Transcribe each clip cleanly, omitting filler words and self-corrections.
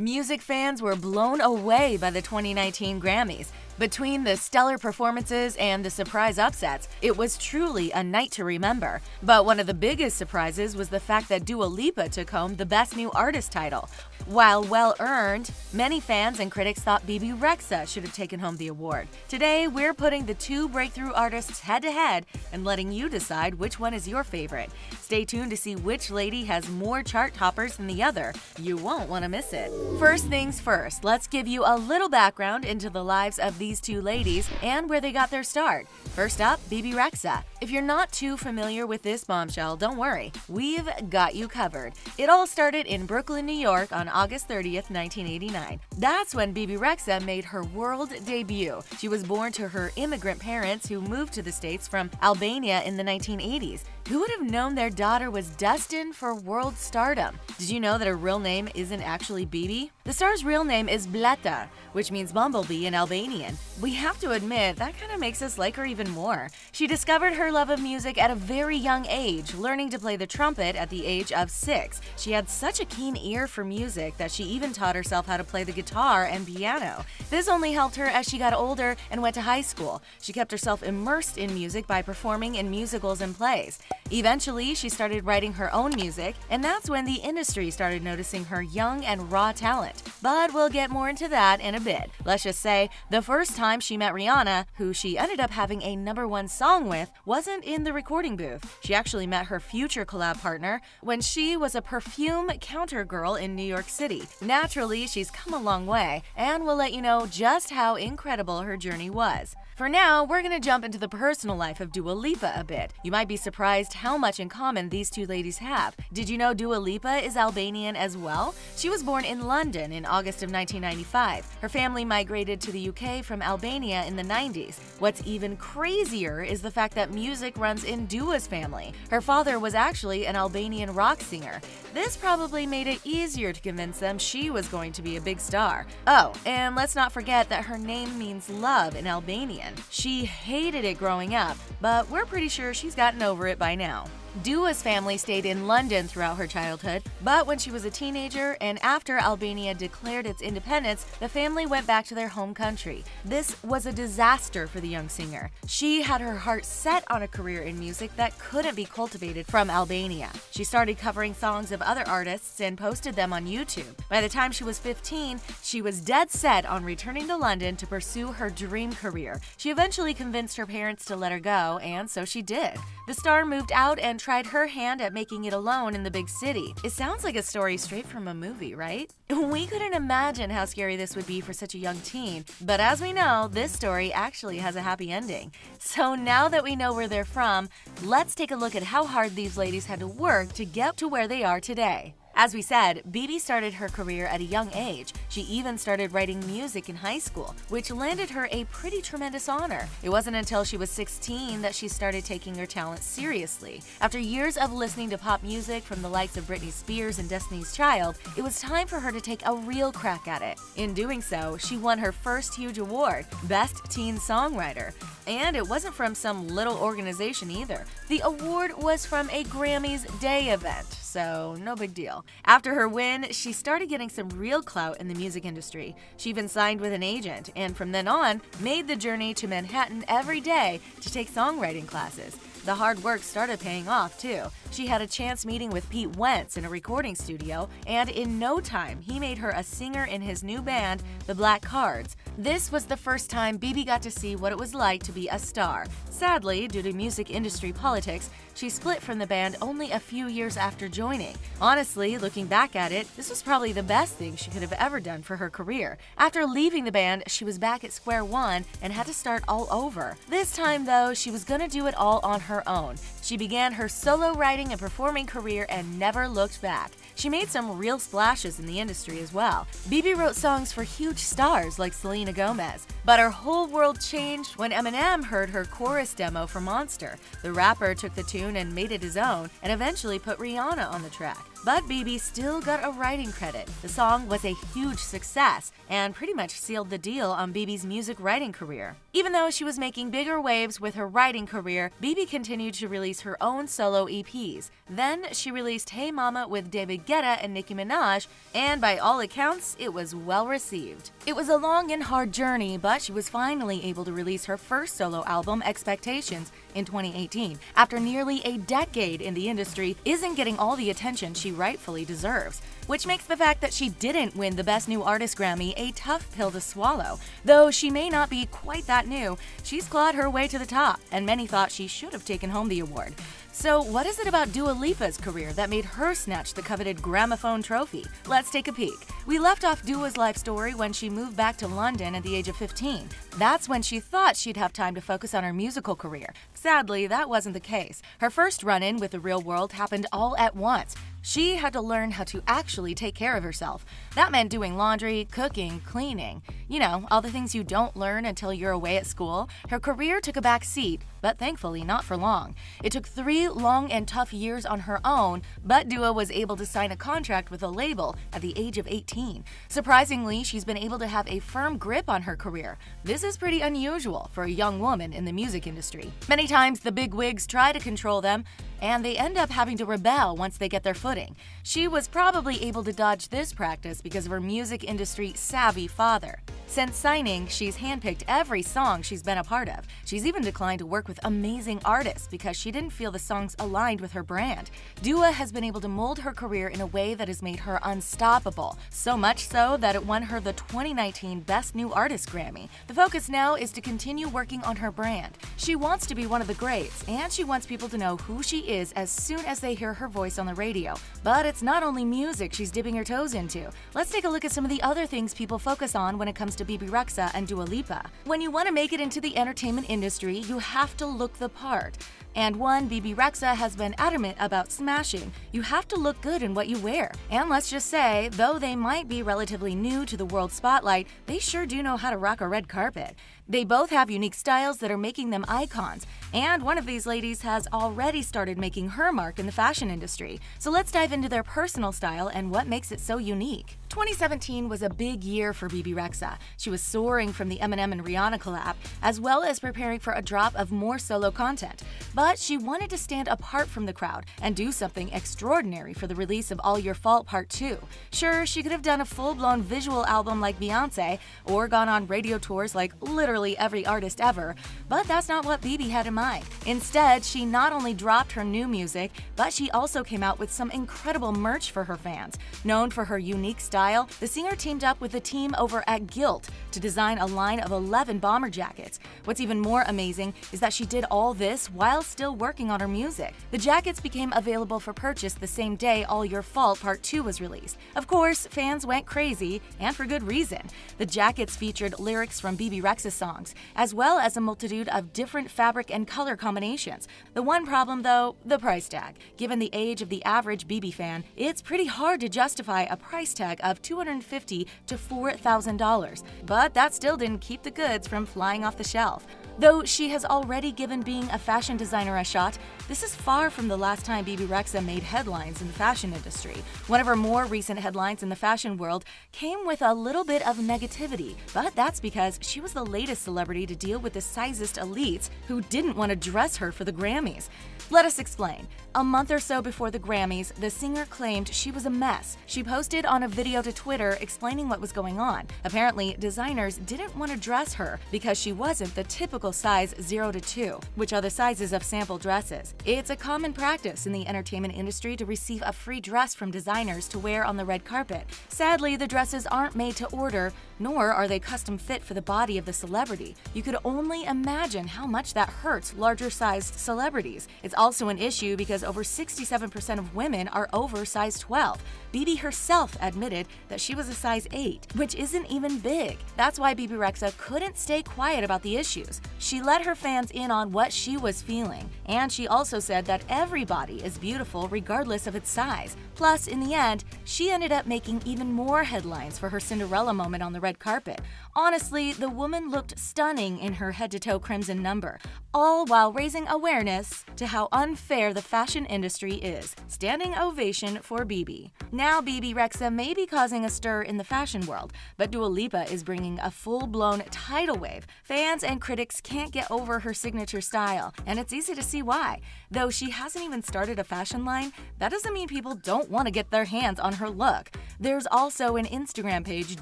Music fans were blown away by the 2019 Grammys. Between the stellar performances and the surprise upsets, it was truly a night to remember. But one of the biggest surprises was the fact that Dua Lipa took home the Best New Artist title. While well-earned, many fans and critics thought Bebe Rexha should have taken home the award. Today, we're putting the two breakthrough artists head-to-head and letting you decide which one is your favorite. Stay tuned to see which lady has more chart toppers than the other. You won't want to miss it. First things first, let's give you a little background into the lives of these two ladies and where they got their start. First up, Bebe Rexha. If you're not too familiar with this bombshell, don't worry, we've got you covered. It all started in Brooklyn, New York on August 30th, 1989. That's when Bebe Rexha made her world debut. She was born to her immigrant parents who moved to the States from Albania in the 1980s. Who would have known their daughter was destined for world stardom? Did you know that her real name isn't actually Bebe? The star's real name is Bleta, which means bumblebee in Albanian. We have to admit, that kind of makes us like her even more. She discovered her love of music at a very young age, learning to play the trumpet at the age of 6. She had such a keen ear for music that she even taught herself how to play the guitar and piano. This only helped her as she got older and went to high school. She kept herself immersed in music by performing in musicals and plays. Eventually, she started writing her own music, and that's when the industry started noticing her young and raw talent. But we'll get more into that in a bit. Let's just say, the first time she met Rihanna, who she ended up having a #1 song with, wasn't in the recording booth. She actually met her future collab partner when she was a perfume counter girl in New York City. Naturally, she's come a long way, and we'll let you know just how incredible her journey was. For now, we're going to jump into the personal life of Dua Lipa a bit. You might be surprised how much in common these two ladies have. Did you know Dua Lipa is Albanian as well? She was born in London in August of 1995. Her family migrated to the UK from Albania in the 90s. What's even crazier is the fact that music runs in Dua's family. Her father was actually an Albanian rock singer. This probably made it easier to convince them she was going to be a big star. Oh, and let's not forget that her name means love in Albanian. She hated it growing up, but we're pretty sure she's gotten over it by now. Dua's family stayed in London throughout her childhood, but when she was a teenager and after Albania declared its independence, the family went back to their home country. This was a disaster for the young singer. She had her heart set on a career in music that couldn't be cultivated from Albania. She started covering songs of other artists and posted them on YouTube. By the time she was 15, she was dead set on returning to London to pursue her dream career. She eventually convinced her parents to let her go, and so she did. The star moved out and tried her hand at making it alone in the big city. It sounds like a story straight from a movie, right? We couldn't imagine how scary this would be for such a young teen, but as we know, this story actually has a happy ending. So now that we know where they're from, let's take a look at how hard these ladies had to work to get to where they are today. As we said, Bebe started her career at a young age. She even started writing music in high school, which landed her a pretty tremendous honor. It wasn't until she was 16 that she started taking her talent seriously. After years of listening to pop music from the likes of Britney Spears and Destiny's Child, it was time for her to take a real crack at it. In doing so, she won her first huge award, Best Teen Songwriter. And it wasn't from some little organization either. The award was from a Grammys Day event, so no big deal. After her win, she started getting some real clout in the music industry. She even signed with an agent, and from then on, made the journey to Manhattan every day to take songwriting classes. The hard work started paying off, too. She had a chance meeting with Pete Wentz in a recording studio, and in no time, he made her a singer in his new band, the Black Cards. This was the first time Bebe got to see what it was like to be a star. Sadly, due to music industry politics, she split from the band only a few years after joining. Honestly, looking back at it, this was probably the best thing she could have ever done for her career. After leaving the band, she was back at square one and had to start all over. This time, though, she was gonna do it all on her own. She began her solo writing and performing career and never looked back. She made some real splashes in the industry as well. Bebe wrote songs for huge stars like Selena Gomez, but her whole world changed when Eminem heard her chorus demo for Monster. The rapper took the tune and made it his own, and eventually put Rihanna on the track. but Bebe still got a writing credit. The song was a huge success and pretty much sealed the deal on Bebe's music writing career. Even though she was making bigger waves with her writing career, Bebe continued to release her own solo EPs. Then she released Hey Mama with David Guetta and Nicki Minaj, and by all accounts, it was well received. It was a long and hard journey, but she was finally able to release her first solo album, Expectations, in 2018. After nearly a decade in the industry, isn't getting all the attention she rightfully deserves, which makes the fact that she didn't win the Best New Artist Grammy a tough pill to swallow. Though she may not be quite that new, she's clawed her way to the top, and many thought she should have taken home the award. So what is it about Dua Lipa's career that made her snatch the coveted gramophone trophy? Let's take a peek. We left off Dua's life story when she moved back to London at the age of 15. That's when she thought she'd have time to focus on her musical career. Sadly, that wasn't the case. Her first run-in with the real world happened all at once. She had to learn how to actually take care of herself. That meant doing laundry, cooking, cleaning. You know, all the things you don't learn until you're away at school. Her career took a back seat, but thankfully not for long. It took 3 long and tough years on her own, but Dua was able to sign a contract with a label at the age of 18. Surprisingly, she's been able to have a firm grip on her career. This is pretty unusual for a young woman in the music industry. Many times the big wigs try to control them, and they end up having to rebel once they get their footing. She was probably able to dodge this practice because of her music industry savvy father. Since signing, she's handpicked every song she's been a part of. She's even declined to work with amazing artists because she didn't feel the songs aligned with her brand. Dua has been able to mold her career in a way that has made her unstoppable, so much so that it won her the 2019 Best New Artist Grammy. The focus now is to continue working on her brand. She wants to be one of the greats, and she wants people to know who she is as soon as they hear her voice on the radio. But it's not only music she's dipping her toes into. Let's take a look at some of the other things people focus on when it comes to Bebe Rexha and Dua Lipa. When you want to make it into the entertainment industry, you have to look the part. And one Bebe Rexha has been adamant about smashing. You have to look good in what you wear. And let's just say, though they might be relatively new to the world spotlight, they sure do know how to rock a red carpet. They both have unique styles that are making them icons, and one of these ladies has already started making her mark in the fashion industry. So let's dive into their personal style and what makes it so unique. 2017 was a big year for Bebe Rexha. She was soaring from the Eminem and Rihanna collab, as well as preparing for a drop of more solo content. But she wanted to stand apart from the crowd and do something extraordinary for the release of All Your Fault Part 2. Sure, she could have done a full-blown visual album like Beyonce, or gone on radio tours like literally every artist ever, but that's not what Bebe had in mind. Instead, she not only dropped her new music, but she also came out with some incredible merch for her fans. Known for her unique style, the singer teamed up with the team over at Guilt to design a line of 11 bomber jackets. What's even more amazing is that she did all this while still working on her music. The jackets became available for purchase the same day All Your Fault Part 2 was released. Of course, fans went crazy, and for good reason. The jackets featured lyrics from Bebe Rexha songs, as well as a multitude of different fabric and color combinations. The one problem though, the price tag. Given the age of the average Bebe fan, it's pretty hard to justify a price tag of $250 to $4,000. But that still didn't keep the goods from flying off the shelf. Though she has already given being a fashion designer a shot, this is far from the last time Bebe Rexha made headlines in the fashion industry. One of her more recent headlines in the fashion world came with a little bit of negativity, but that's because she was the latest celebrity to deal with the sizest elites who didn't want to dress her for the Grammys. Let us explain. A month or so before the Grammys, the singer claimed she was a mess. She posted on a video to Twitter explaining what was going on. Apparently, designers didn't want to dress her because she wasn't the typical size 0 to 2, which are the sizes of sample dresses. It's a common practice in the entertainment industry to receive a free dress from designers to wear on the red carpet. Sadly, the dresses aren't made to order, nor are they custom fit for the body of the celebrity. You could only imagine how much that hurts larger-sized celebrities. It's also an issue because over 67% of women are over size 12. Bebe herself admitted that she was a size 8, which isn't even big. That's why Bebe Rexha couldn't stay quiet about the issues. She let her fans in on what she was feeling, and she also said that everybody is beautiful regardless of its size. Plus, in the end, she ended up making even more headlines for her Cinderella moment on the red carpet. Honestly, the woman looked stunning in her head-to-toe crimson number, all while raising awareness to how unfair the fashion industry is. Standing ovation for Bebe. Now Bebe Rexha may be causing a stir in the fashion world, but Dua Lipa is bringing a full-blown tidal wave. Fans and critics can't get over her signature style, and it's easy to see why. Though she hasn't even started a fashion line, that doesn't mean people don't want to get their hands on her look. There's also an Instagram page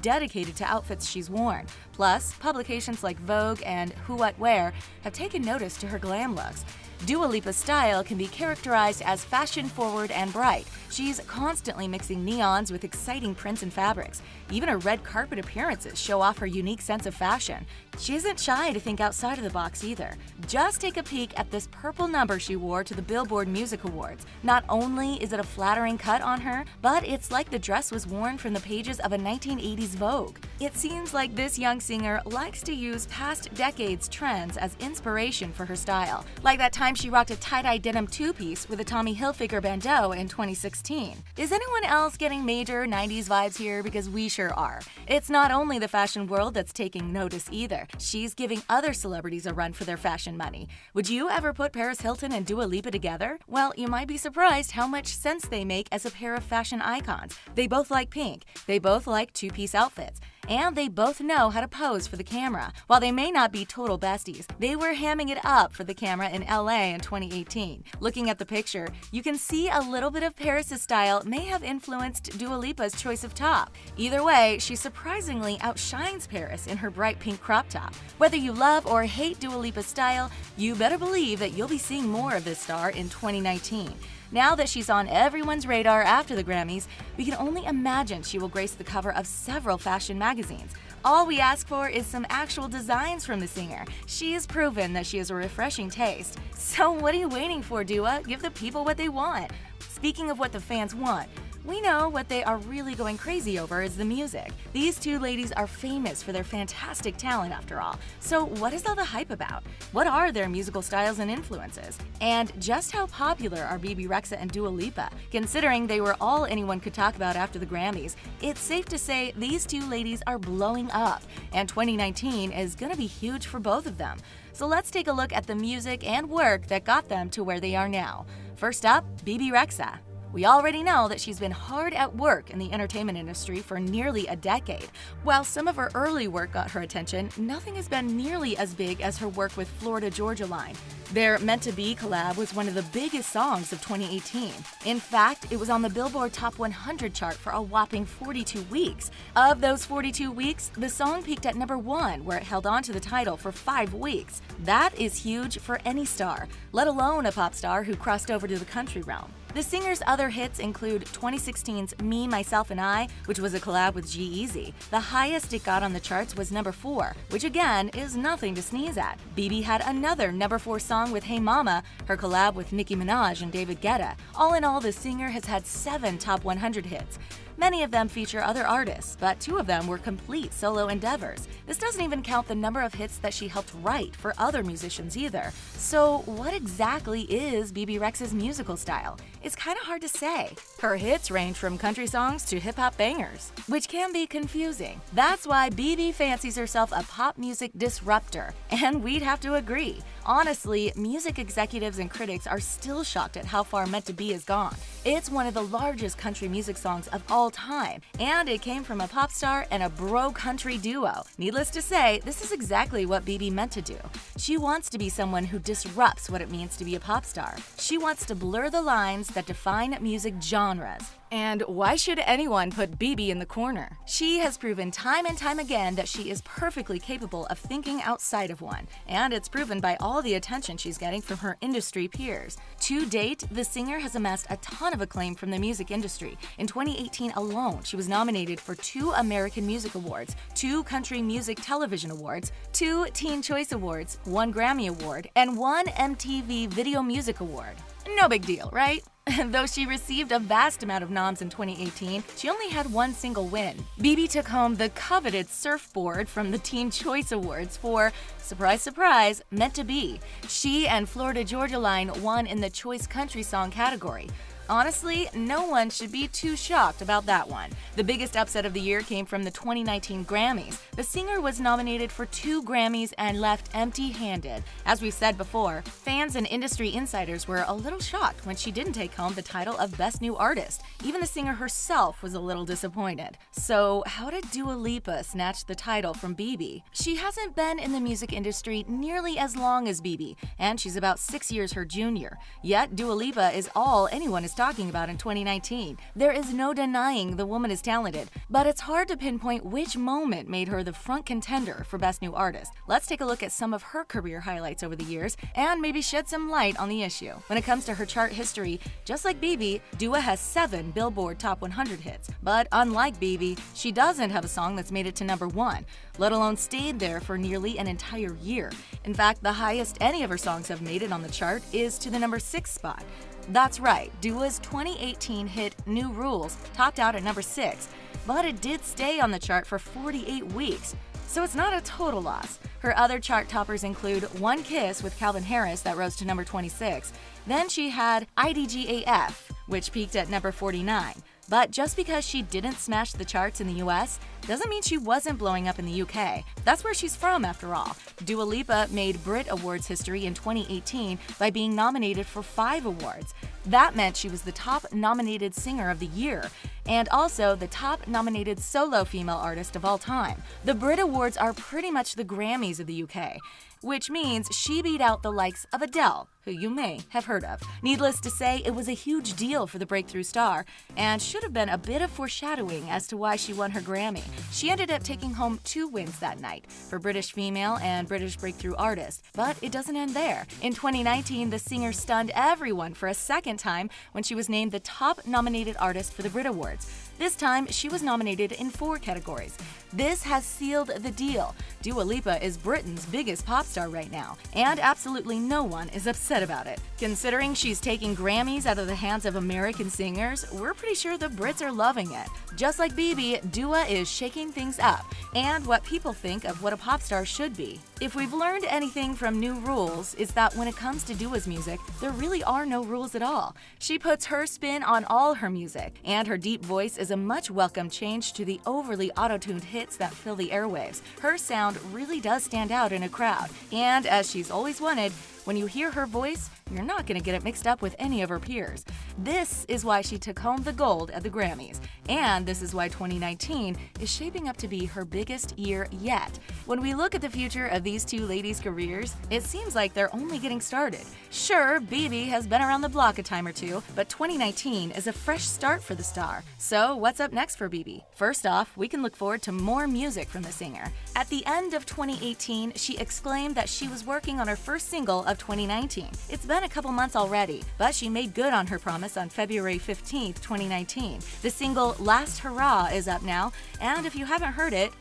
dedicated to outfits she's worn. Plus, publications like Vogue and Who What Wear have taken notice to her glam looks. Dua Lipa's style can be characterized as fashion-forward and bright. She's constantly mixing neons with exciting prints and fabrics. Even her red carpet appearances show off her unique sense of fashion. She isn't shy to think outside of the box either. Just take a peek at this purple number she wore to the Billboard Music Awards. Not only is it a flattering cut on her, but it's like the dress was worn from the pages of a 1980s Vogue. It seems like this young singer likes to use past decades' trends as inspiration for her style, like that time she rocked a tie-dye denim two-piece with a Tommy Hilfiger bandeau in 2016. Is anyone else getting major 90s vibes here? Because we sure are. It's not only the fashion world that's taking notice either. She's giving other celebrities a run for their fashion money. Would you ever put Paris Hilton and Dua Lipa together? Well, you might be surprised how much sense they make as a pair of fashion icons. They both like pink, they both like two-piece outfits, and they both know how to pose for the camera. While they may not be total besties, they were hamming it up for the camera in LA in 2018. Looking at the picture, you can see a little bit of Paris' style may have influenced Dua Lipa's choice of top. Either way, she surprisingly outshines Paris in her bright pink crop top. Whether you love or hate Dua Lipa's style, you better believe that you'll be seeing more of this star in 2019. Now that she's on everyone's radar after the Grammys, we can only imagine she will grace the cover of several fashion magazines. All we ask for is some actual designs from the singer. She has proven that she has a refreshing taste. So what are you waiting for, Dua? Give the people what they want. Speaking of what the fans want, we know what they are really going crazy over is the music. These two ladies are famous for their fantastic talent after all. So what is all the hype about? What are their musical styles and influences? And just how popular are Bebe Rexha and Dua Lipa? Considering they were all anyone could talk about after the Grammys, it's safe to say these two ladies are blowing up, and 2019 is gonna be huge for both of them. So let's take a look at the music and work that got them to where they are now. First up, Bebe Rexha. We already know that she's been hard at work in the entertainment industry for nearly a decade. While some of her early work got her attention, nothing has been nearly as big as her work with Florida Georgia Line. Their Meant to Be collab was one of the biggest songs of 2018. In fact, it was on the Billboard Top 100 chart for a whopping 42 weeks. Of those 42 weeks, the song peaked at number 1, where it held on to the title for 5 weeks. That is huge for any star, let alone a pop star who crossed over to the country realm. The singer's other hits include 2016's Me, Myself and I, which was a collab with G-Eazy. The highest it got on the charts was number 4, which again is nothing to sneeze at. Bebe had another number 4 song with Hey Mama, her collab with Nicki Minaj and David Guetta. All in all, the singer has had 7 top 100 hits. Many of them feature other artists, but 2 of them were complete solo endeavors. This doesn't even count the number of hits that she helped write for other musicians either. So what exactly is Bebe Rexha's musical style? It's kind of hard to say. Her hits range from country songs to hip-hop bangers, which can be confusing. That's why Bebe fancies herself a pop music disruptor, and we'd have to agree. Honestly, music executives and critics are still shocked at how far Meant to Be has gone. It's one of the largest country music songs of all time, and it came from a pop star and a bro country duo. Needless to say, this is exactly what Bebe meant to do. She wants to be someone who disrupts what it means to be a pop star. She wants to blur the lines that define music genres. And why should anyone put Bebe in the corner? She has proven time and time again that she is perfectly capable of thinking outside of one, and it's proven by all the attention she's getting from her industry peers. To date, the singer has amassed a ton of acclaim from the music industry. In 2018 alone, she was nominated for 2 American Music Awards, 2 Country Music Television Awards, 2 Teen Choice Awards, 1 Grammy Award, and 1 MTV Video Music Award. No big deal, right? Though she received a vast amount of noms in 2018, she only had one single win. Bebe took home the coveted surfboard from the Teen Choice Awards for, surprise, surprise, Meant to Be. She and Florida Georgia Line won in the Choice Country Song category. Honestly, no one should be too shocked about that one. The biggest upset of the year came from the 2019 Grammys. The singer was nominated for 2 Grammys and left empty-handed. As we've said before, fans and industry insiders were a little shocked when she didn't take home the title of Best New Artist. Even the singer herself was a little disappointed. So, how did Dua Lipa snatch the title from Bebe? She hasn't been in the music industry nearly as long as Bebe, and she's about 6 years her junior. Yet, Dua Lipa is all anyone is talking about in 2019. There is no denying the woman is talented, but it's hard to pinpoint which moment made her the front contender for Best New Artist. Let's take a look at some of her career highlights over the years and maybe shed some light on the issue. When it comes to her chart history, just like Bebe, Dua has 7 Billboard Top 100 hits. But unlike Bebe, she doesn't have a song that's made it to number 1, let alone stayed there for nearly an entire year. In fact, the highest any of her songs have made it on the chart is to the number 6 spot. That's right, Dua's 2018 hit New Rules topped out at number 6, but it did stay on the chart for 48 weeks, so it's not a total loss. Her other chart toppers include One Kiss with Calvin Harris that rose to number 26. Then she had IDGAF, which peaked at number 49. But just because she didn't smash the charts in the US doesn't mean she wasn't blowing up in the UK. That's where she's from, after all. Dua Lipa made Brit Awards history in 2018 by being nominated for 5 awards. That meant she was the top nominated singer of the year and also the top nominated solo female artist of all time. The Brit Awards are pretty much the Grammys of the UK, which means she beat out the likes of Adele, who you may have heard of. Needless to say, it was a huge deal for the breakthrough star and should have been a bit of foreshadowing as to why she won her Grammy. She ended up taking home 2 wins that night for British Female and British Breakthrough Artist, but it doesn't end there. In 2019, the singer stunned everyone for a second time when she was named the top nominated artist for the Brit Awards. This time, she was nominated in 4 categories. This has sealed the deal. Dua Lipa is Britain's biggest pop star right now, and absolutely no one is upset about it. Considering she's taking Grammys out of the hands of American singers, we're pretty sure the Brits are loving it. Just like Bebe, Dua is shaking things up, and what people think of what a pop star should be. If we've learned anything from New Rules, it's that when it comes to Dua's music, there really are no rules at all. She puts her spin on all her music, and her deep voice is a much welcome change to the overly auto-tuned hits that fill the airwaves. Her sound really does stand out in a crowd, and as she's always wanted, when you hear her voice, you're not going to get it mixed up with any of her peers. This is why she took home the gold at the Grammys, and this is why 2019 is shaping up to be her biggest year yet. When we look at the future of these 2 ladies' careers, it seems like they're only getting started. Sure, Bebe has been around the block a time or 2, but 2019 is a fresh start for the star. So what's up next for Bebe? First off, we can look forward to more music from the singer. At the end of 2018, she exclaimed that she was working on her first single of 2019. It's been a couple months already, but she made good on her promise on February 15th, 2019. The single Last Hurrah is up now, and if you haven't heard it,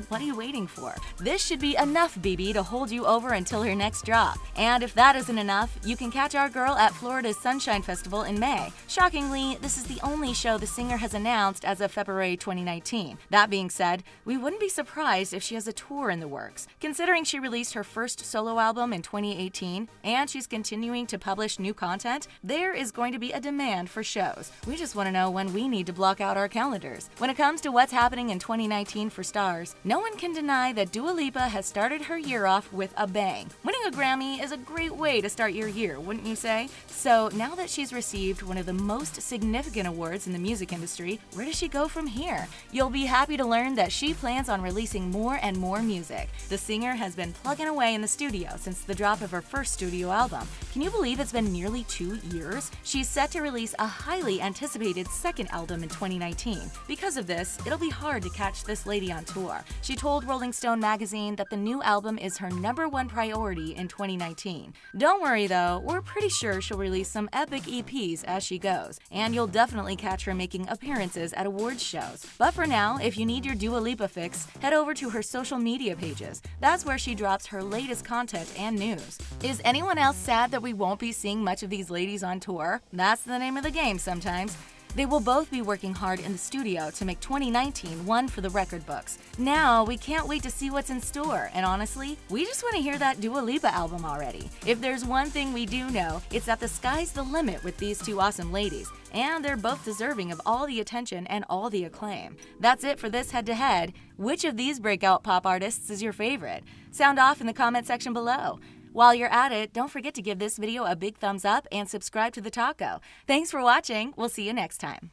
what are you waiting for? This should be enough, Bebe, to hold you over until her next drop. And if that isn't enough, you can catch our girl at Florida's Sunshine Festival in May. Shockingly, this is the only show the singer has announced as of February 2019. That being said, we wouldn't be surprised if she has a tour in the works. Considering she released her first solo album in 2018, and she's continuing to publish new content, there is going to be a demand for shows. We just want to know when we need to block out our calendars. When it comes to what's happening in 2019 for stars, no one can deny that Dua Lipa has started her year off with a bang. Winning a Grammy is a great way to start your year, wouldn't you say? So now that she's received one of the most significant awards in the music industry, where does she go from here? You'll be happy to learn that she plans on releasing more and more music. The singer has been plugging away in the studio since the drop of her first studio album. Can you believe it's been nearly 2 years? She's set to release a highly anticipated second album in 2019. Because of this, it'll be hard to catch this lady on tour. She told Rolling Stone magazine that the new album is her #1 priority in 2019. Don't worry though, we're pretty sure she'll release some epic EPs as she goes, and you'll definitely catch her making appearances at awards shows. But for now, if you need your Dua Lipa fix, head over to her social media pages. That's where she drops her latest content and news. Is anyone else sad that we won't be seeing much of these ladies on tour? That's the name of the game sometimes. They will both be working hard in the studio to make 2019 one for the record books. Now, we can't wait to see what's in store, and honestly, we just want to hear that Dua Lipa album already. If there's one thing we do know, it's that the sky's the limit with these two awesome ladies, and they're both deserving of all the attention and all the acclaim. That's it for this head-to-head. Which of these breakout pop artists is your favorite? Sound off in the comment section below. While you're at it, don't forget to give this video a big thumbs up and subscribe to the Taco. Thanks for watching. We'll see you next time.